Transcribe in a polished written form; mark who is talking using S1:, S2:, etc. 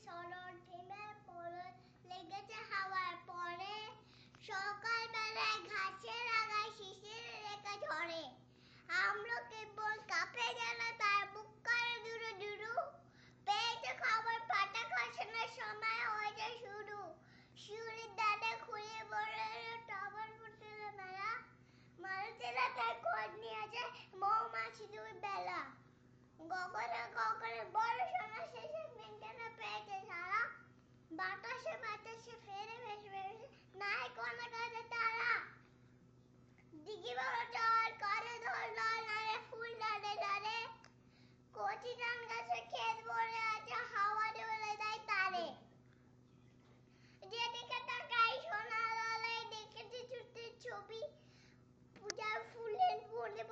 S1: সরল থেমে পড়ে লেগেছে হাওয়ার পরে সকালবেলায় ঘাসের আগায় শিশির রেখা ঝরে আমলো কেবল কাঁপে যেন তার বুক করে দুরু দুরু পেয়েছে খবর পাতা খসানোর সময় হয়েছে শুরু শিউলির ডালে খুলে বলে টবল ফুটেল মেলা মানুষেরা তার খোঁজ নিয়েছে মৌমাছি দুই বেলা গগনে গগনে বড় সোনা শেষে মেঘনা পেয়েছে সারা বাতাসে বাতাসে ফেরে ভেসে ভেসে নাই কোনো কাজে তারা দিঘি বড় জল করে ধর নারে ফুল ডালে ডালে কচি ধান গাছে ক্ষেত ভরে আছে হাওয়া দোলে দেয় তারে যেদিকে তাকাই সোনার আলোয় দেখেছি ছুটির ছবি পূজার ফুলের বনে